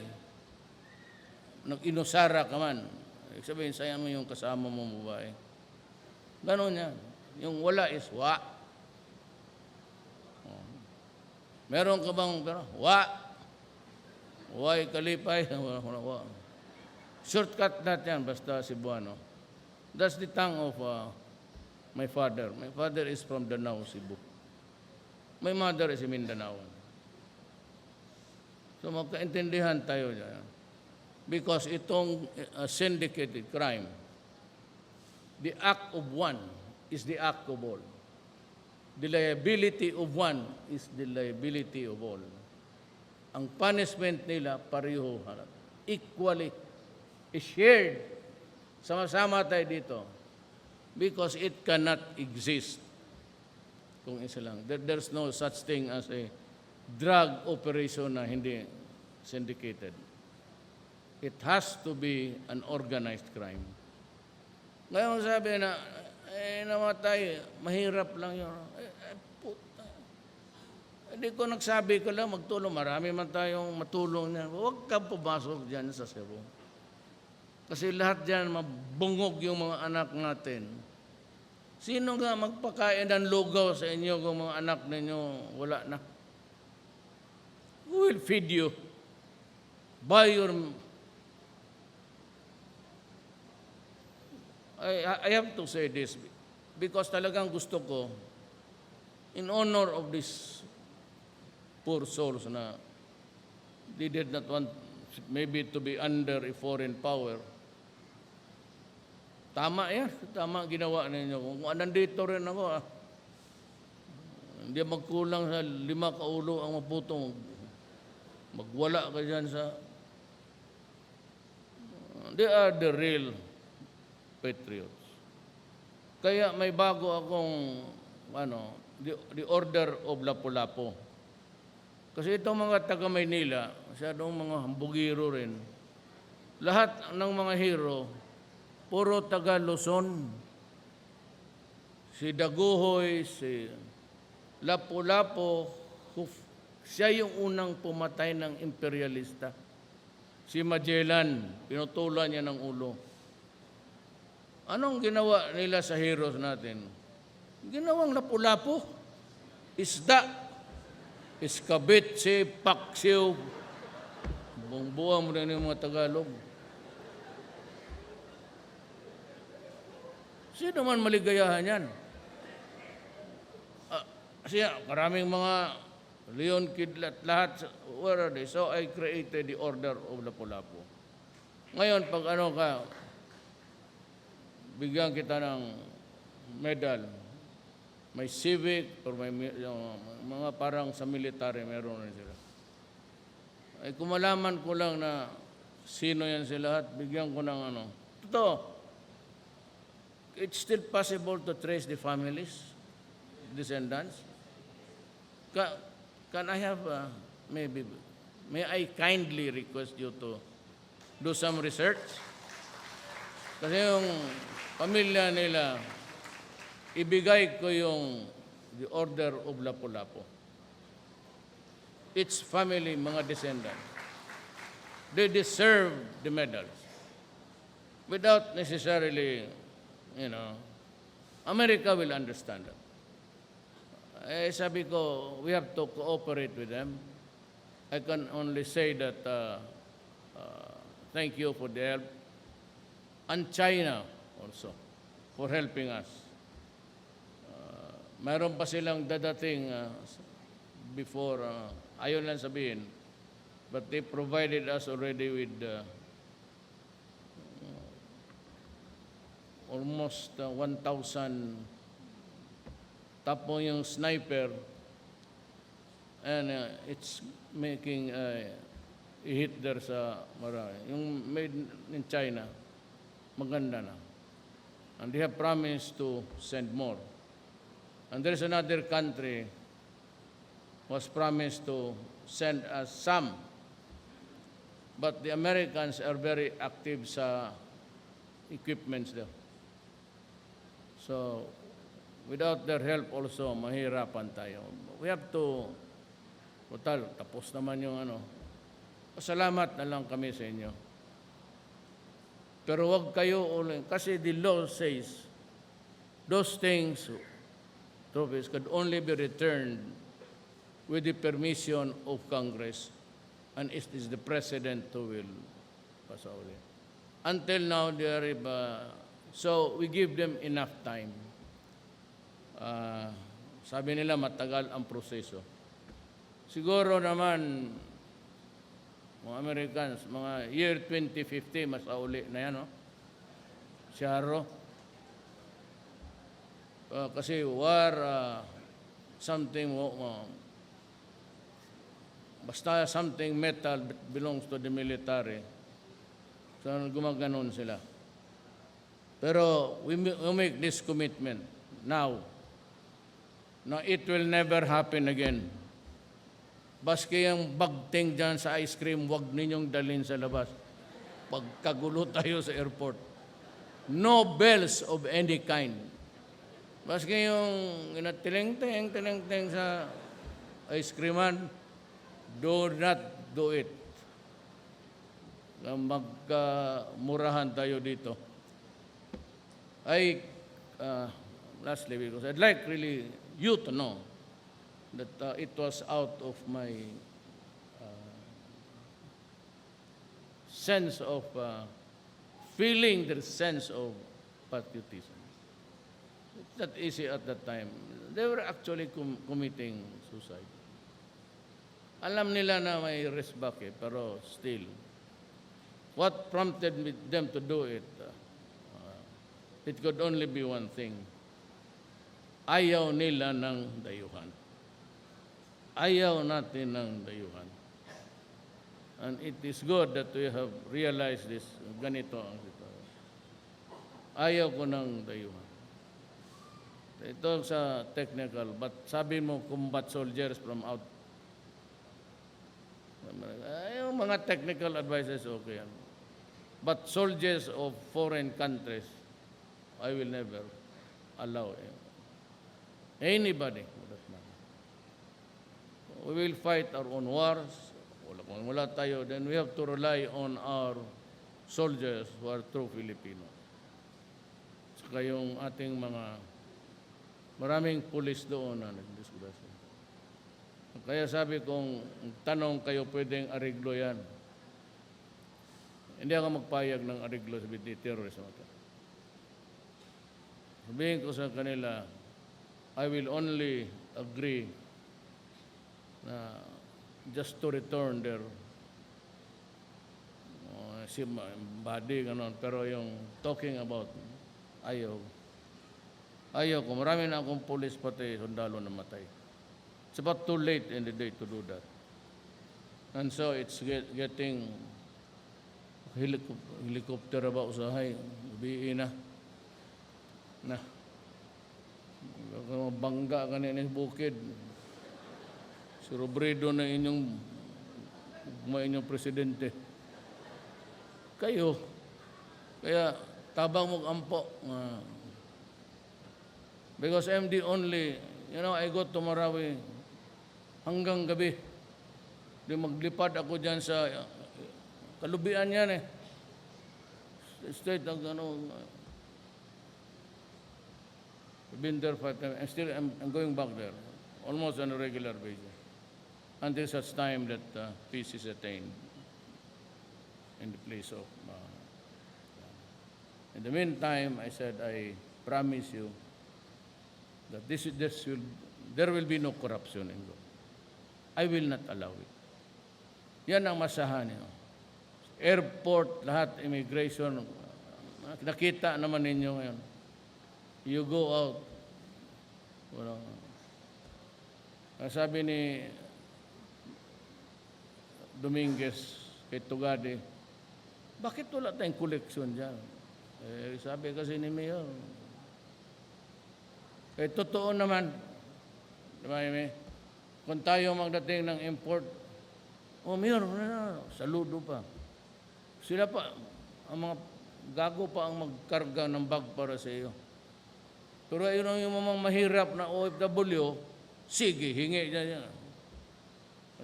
Nag-inusara ka man. Sabihin, sayang mo yung kasama mo babae. Gano'n yan. Yung wala is wa. Meron ka bang pero wa? Wa'y kalipay. Wa. Shortcut natin yan, basta Cebuano. That's the tongue of my father. My father is from Danao, Cebu. My mother is Mindanao. So magkaintindihan tayo dyan. Because itong syndicated crime, the act of one is the act of all. The liability of one is the liability of all. Ang punishment nila pareho, equally shared. Sama-sama tayo dito. Because it cannot exist kung isa lang. There's no such thing as a drug operation na hindi syndicated. It has to be an organized crime. Ngayon sabi na, namatay, mahirap lang yun. Puta. Hindi ko nagsabi ko lang, magtulong. Marami man tayong matulong niya. Huwag kang pumasok dyan sa Cebu. Kasi lahat dyan, mabungog yung mga anak natin. Sino nga magpakain ng lugaw sa inyo kung mga anak ninyo wala na? Who will feed you? Buy your... I have to say this because talagang gusto ko in honor of these poor souls na they did not want maybe to be under a foreign power. Tama yan. Tama ginawa ninyo. Kung nandito rin ako, hindi magkulang sa 5 kaulo ang maputong. Magwala ka dyan sa... They are the real patriots. Kaya may bago akong, the Order of Lapu-Lapu. Kasi itong mga taga-Maynila, masyadong mga hambugiro rin, lahat ng mga hero, puro taga-Luzon. Si Daguhoy, si Lapu-Lapu, siya yung unang pumatay ng imperialista. Si Magellan, pinutulan niya ng ulo. Anong ginawa nila sa heroes natin? Ginawang Lapu-Lapu, isda, iskabitsi, paksiw, buong-buang mo na yung mga Tagalog. Sino man maligayahan yan? Kasi maraming mga Leon Kidlat, lahat, where are they? So I created the Order of Lapu-Lapu. Ngayon, pag bigyan kita ng medal, may civic, or may mga parang sa military, meron rin sila. Ay kung malaman ko lang na sino yan sila at bigyan ko ng Totoo, it's still possible to trace the families, descendants. Can I have, may I kindly request you to do some research? Kasi yung pamilya nila, ibigay ko the Order of Lapu-Lapu. Its family, mga descendants. They deserve the medals. Without necessarily, America will understand that. Sabi ko, we have to cooperate with them. I can only say that thank you for the help. And China also for helping us. Mayroon pa silang dadating before, ayaw lang sabihin, but they provided us already with almost 1,000 tapos yung sniper, and it's making a hit there sa marami. Yung made in China, maganda na. And they have promised to send more. And there's another country was promised to send us some. But the Americans are very active sa equipments there. So, without their help also, mahirapan tayo. We have to, total, tapos naman yung pasalamat na lang kami sa inyo. Pero wag kayo ulit, kasi the law says, those things, trophies, could only be returned with the permission of Congress, and it is the President who will pass away. Until now, so we give them enough time. Sabi nila matagal ang proseso. Siguro naman, mga Americans, mga year 2050, mas auli na yan, Siyaro. Kasi war, something, basta something metal belongs to the military. So, gumaganon sila. Pero we make this commitment now. Now, it will never happen again. Baski yung bagting dyan sa ice cream, wag ninyong dalhin sa labas. Pagkagulo tayo sa airport. No bells of any kind. Baski yung tileng-teng sa ice creaman, do not do it. Magkamurahan tayo dito. Lastly, because I'd like really you to know that it was out of my sense of feeling the sense of patriotism. It's not easy at that time. they were actually committing suicide. Alam nila na may risk back pero still, what prompted them to do it? It could only be one thing. Ayaw nila ng dayuhan. Ayaw natin ng dayuhan. And it is good that we have realized this. Ganito ang sitwasyon. Ayaw ko ng dayuhan. Ito sa technical, but sabi mo combat soldiers from out. Yung mga technical advices, okay. But soldiers of foreign countries, I will never allow anybody. We will fight our own wars. Kung wala tayo, then we have to rely on our soldiers who are true Filipino. Saka yung ating maraming pulis doon na nagdiskusyon. Kaya sabi kong, tanong kayo pwedeng ariglo yan. Hindi ako magpayag ng ariglo sa terrorism. Sabihin ko sa kanila, I will only agree na just to return their body, ganon. Pero yung talking about, ayaw ko. Marami na akong police pati sundalo na matay. It's about too late in the day to do that. And so it's getting helicopter ba usahay, gabi na. Bangga kanina sa bukid. Si Robredo na inyong presidente. Kayo. Kaya tabang mo ampo. Because I'm the only, I go to Marawi hanggang gabi. Di maglipad ako dyan sa kalubian yan State of been there 5 times. I'm going back there, almost on a regular basis, until such time that peace is attained in the place of. In the meantime, I said, I promise you that there will be no corruption in law. I will not allow it. Yan ang masahan niyo. Airport, lahat, immigration, nakita naman ninyo ngayon. You go out. Sabi ni Dominguez kay Tugade, bakit wala tayong koleksyon dyan? Sabi kasi ni Mayor, totoo naman, diba, kung tayo magdating ng import, Mayor, saludo pa. Sila pa, ang mga gago pa ang magkarga ng bag para sa iyo. Pero yun yung mga mahirap na OFW, sige, hingi dyan yan.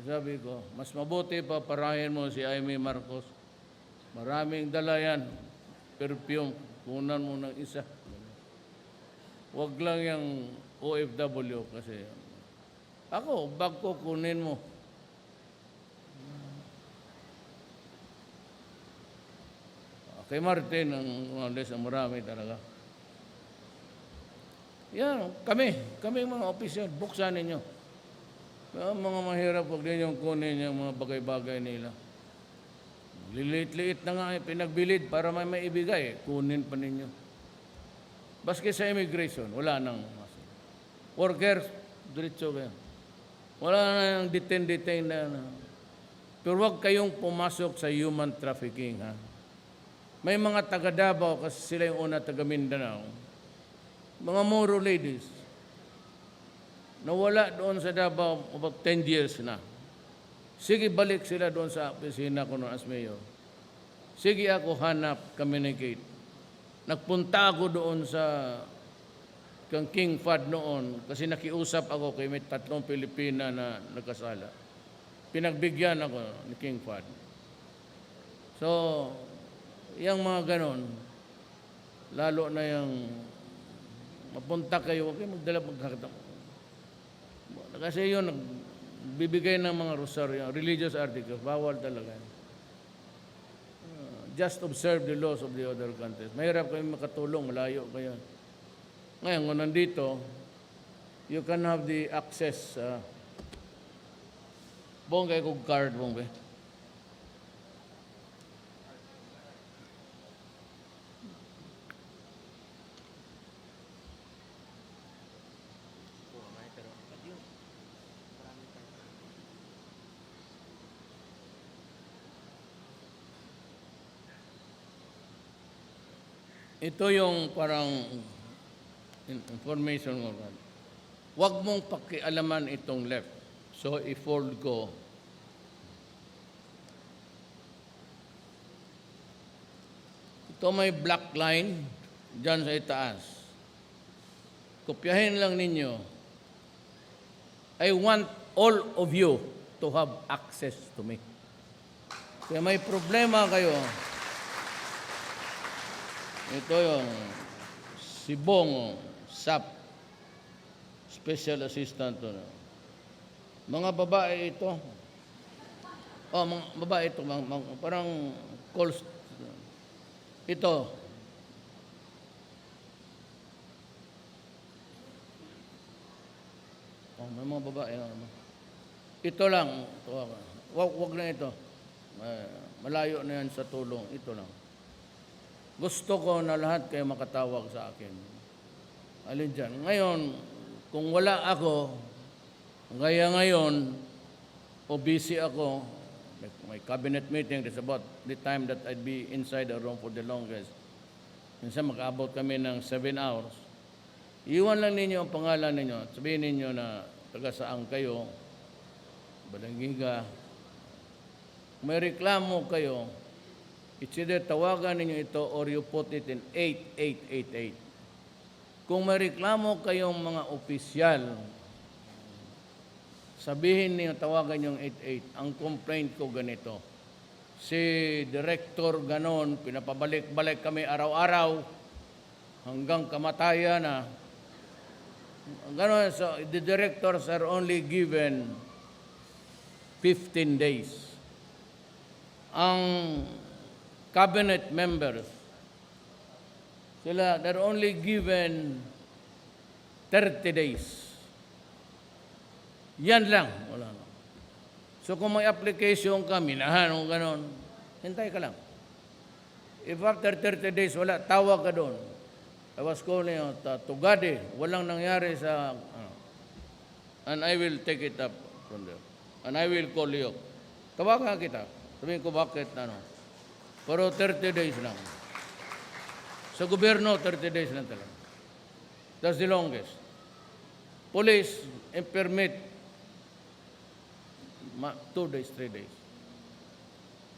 Sabi ko, mas mabuti pa parahin mo si Jaime Marcos. Maraming dala yan. Perfume, kunan mo ng isa. Huwag lang yung OFW kasi. Ako, bag ko kunin mo. Kay Martin, ang marami talaga. Yan, kami mga opisyal, buksan ninyo. Mga mahirap, huwag din yung kunin yung mga bagay-bagay nila. Lilit-liit na nga pinagbilid para may maibigay, kunin pa ninyo. Baski sa immigration, wala nang workers, diretso kayo. Wala nang detain na. Pero huwag kayong pumasok sa human trafficking, ha? May mga taga Davao, kasi sila yung una taga Mindanao, mga Moro ladies, nawala doon sa Davao about 10 years na. Sige, balik sila doon sa opisina ko noon as mayor. Sige, ako hanap, communicate. Nagpunta ako doon sa King Fahd noon kasi nakiusap ako kay may 3 Pilipina na nagkasala. Pinagbigyan ako ni King Fahd. So, yung mga ganon, lalo na yung mapunta kayo, okay, magdala magkakatang. Kasi yun, bibigay ng mga rosaryo, religious articles, bawal talaga. Just observe the laws of the other countries. Mahirap kayo makatulong, malayo kayo. Ngayon, kung nandito, you can have the access. Bonggay kong card, bonggay. Ito yung parang information mo. Huwag mong pakialaman itong left. So, i-fold ko. Ito may black line dyan sa itaas. Kopyahin lang ninyo. I want all of you to have access to me. Kaya may problema kayo. Ito yung si Bong, SAP, Special Assistant. Mga babae ito. Oh, mga babae ito. Parang calls. Ito. Oh, may mga babae. Ito lang. Wag na ito. Malayo na yan sa tulong. Ito lang. Gusto ko na lahat kayo makatawag sa akin. Alin dyan. Ngayon, kung wala ako, gaya ngayon, o busy ako, my cabinet meeting, that's about the time that I'd be inside the room for the longest. Minsan makaabot kami ng 7 hours. Iwan lang ninyo ang pangalan ninyo. Sabihin ninyo na taga saan kayo, Balangiga. May reklamo kayo, it's either tawagan ninyo ito or you put it in 8888. Kung may reklamo kayong mga opisyal, sabihin niyo, tawagan yung 88. Ang complaint ko ganito. Si Director ganon, pinapabalik-balik kami araw-araw hanggang kamatayan na. Ganon, so the directors are only given 15 days. Ang cabinet members, they're only given 30 days. Yan lang. Wala na. So kung may application ka, minahan o ganon, hintay ka lang. If after 30 days, wala, tawag ka doon. I was calling to Gadi, walang nangyari sa... and I will take it up from there. And I will call you. Tawagan kita. Sabihin ko bakit, Pero 30 days lang. Sa gobyerno, 30 days lang talaga. That's the longest. Police, permit 2 days, 3 days.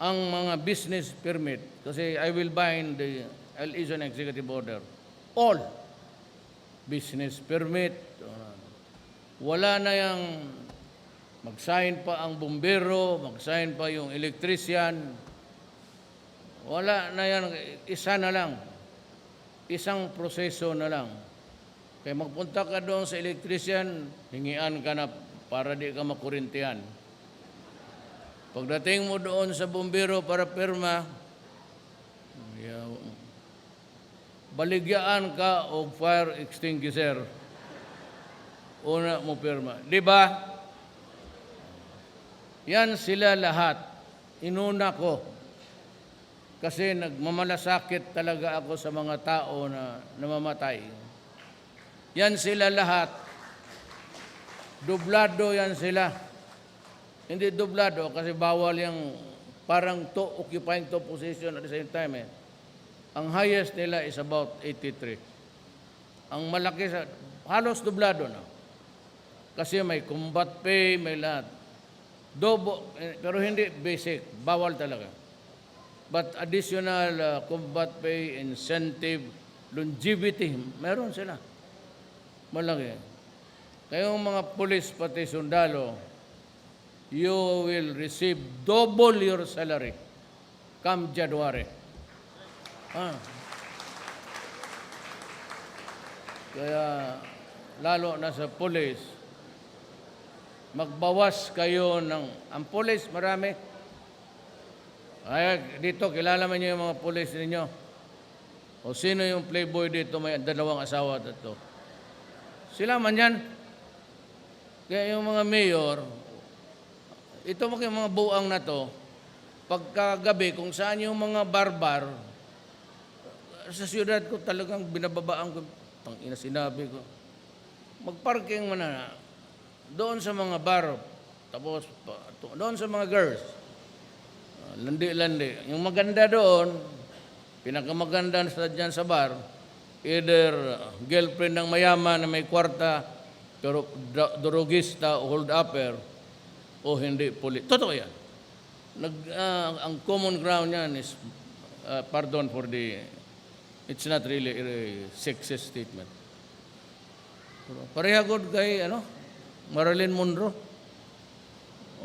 Ang mga business permit, kasi I will bind I'll issue an executive order. All business permit, wala na yung mag-sign pa ang bumbero, mag-sign pa yung electrician, wala na yan, isa na lang. Isang proseso na lang. Kaya magpunta ka doon sa electrician, hingian ka na para di ka makurintihan. Pagdating mo doon sa bumbero para pirma, baligyaan ka o fire extinguisher. Una mo pirma. Di ba? Yan sila lahat. Inuna ko. Kasi nagmamalasakit talaga ako sa mga tao na namamatay. Yan sila lahat. Dublado yan sila. Hindi dublado kasi bawal yung parang occupying two position at the same time. Ang highest nila is about 83. Ang malaki halos dublado na. Kasi may combat pay, may lahat. Pero hindi basic. Bawal talaga. But additional combat pay, incentive, longevity, meron sila. Malaki. Kayong mga pulis pati sundalo, you will receive double your salary come January. Kaya lalo na sa pulis, magbawas kayo ng... Ang pulis, marami. Ay, dito, kilala mo niyo yung mga pulis ninyo. O sino yung playboy dito, may 2 asawa dito. Sila man yan. Kaya yung mga mayor, ito mga buang na to, pagkagabi, kung saan yung mga barbar, sa siyudad ko talagang binababaan ko, tangina sinabi ko, magparking mo na doon sa mga bar, tapos doon sa mga girls, landi-landi. Yung maganda doon, pinakamaganda sa dyan sa bar, either girlfriend ng mayaman na may kwarta, pero drogista o hold-upper, o hindi puli. Totoo yan. Ang common ground yan is, pardon for the, it's not really a sexist statement. Pareha good kay, Marilyn Monroe.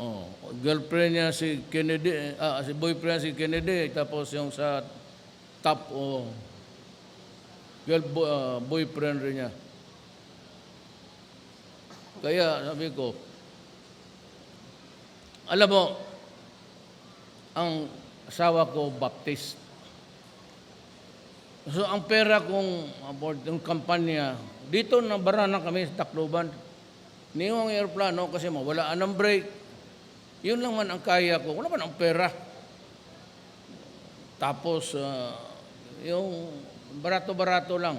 Oh, girlfriend niya si Kennedy, si boyfriend si Kennedy, tapos yung sa top, boyfriend rin niya. Kaya sabi ko, alam mo, ang asawa ko, Baptist. So, ang pera kong about yung kampanya, dito nabarana kami sa Tacloban. Niwang aeroplano kasi mawalaan ng break. Yun lang man ang kaya ko. Wala man ang pera. Tapos, yung barato-barato lang.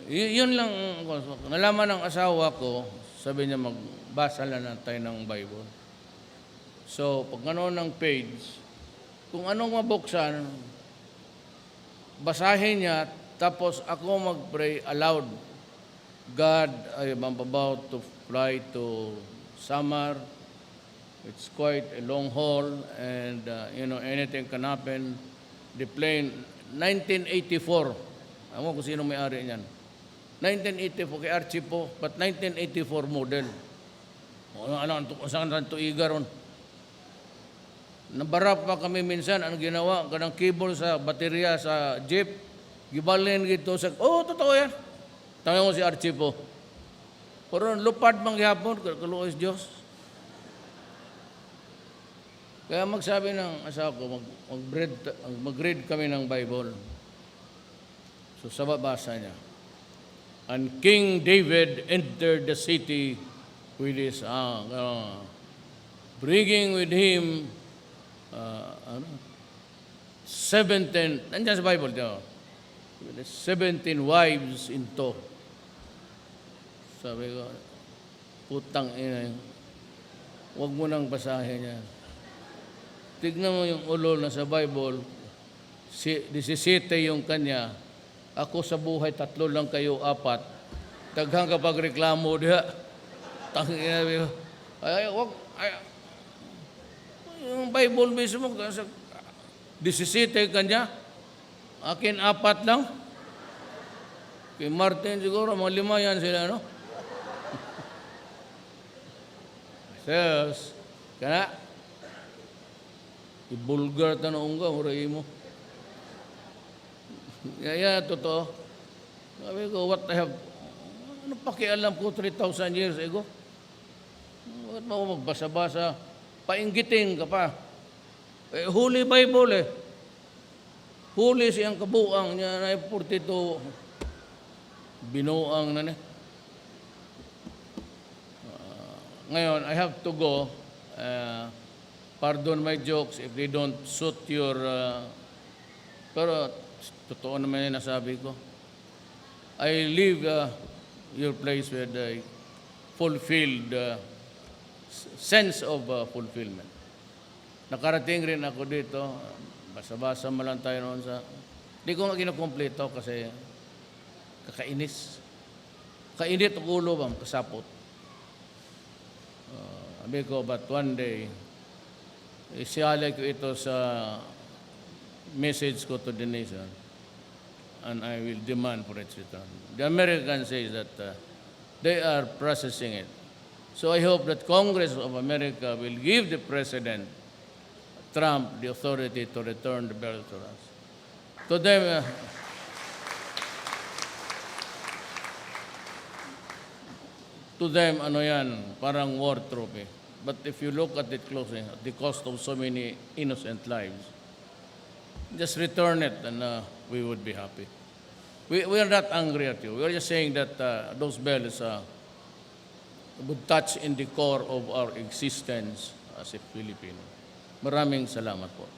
Yun lang. Nalaman ng asawa ko, sabi niya magbasa lang tayo ng Bible. So, pag gano'n ng page, kung anong mabuksan, basahin niya, tapos ako mag-pray aloud. God, I am about to fly to Samar. It's quite a long haul, and anything can happen. The plane, 1984. Alam mo kung sino may-ari niyan. 1984 kay Archie po, but 1984 model. Saan rin tuiga ron? Nabarap pa kami minsan, ang ginawa, kanang cable sa baterya sa jeep, gibalin gito sa, totoo yan. Tangan mo si Archie po. Pero lupad mang gihapon, kaluoy Diyos. Kaya magsabi ng asawa ko, mag-read kami ng Bible. So sa babasa niya, and King David entered the city with his, bringing with him 17, nandiyan sa Bible, 17 wives in tow. Sabi ko, putang ina, huwag mo nang basahin yan. Tignan mo yung ulo na sa Bible, 17 yung kanya, ako sa buhay 3 lang kayo, 4. Taghang kapag reklamo diha. Tangina, wag, yung Bible mismo, 17 kanya, akin 4 lang. Kay Martin siguro, mga 5 yan sila, no? Says, kana, ibulgar tanong ka, huray mo. Kaya, totoo. Sabi ko, what I have, ano pakialam ko 3,000 years ago? Bakit mo magbasa-basa? Painggiting ka pa. Holy Bible Holy siyang kabuang niya na 42 binuang na ni. Ngayon, I have to go. Pardon my jokes if they don't suit your... pero totoo naman yung nasabi ko. I leave your place with a fulfilled sense of fulfillment. Nakarating rin ako dito. Basa-basa mo lang tayo noon sa... Hindi ko nga kinukumpleto kasi kakainis. Kainit ang ulo bang kasapot. Sabi ko, but one day, isialay ko ito sa message ko to the nation and I will demand for its return. The Americans say that they are processing it. So I hope that Congress of America will give the President Trump the authority to return the belt to us. To them, ano yan, parang war trophy. But if you look at it closely, at the cost of so many innocent lives, just return it and we would be happy. We are not angry at you. We are just saying that those bells would touch in the core of our existence as a Filipino. Maraming salamat po.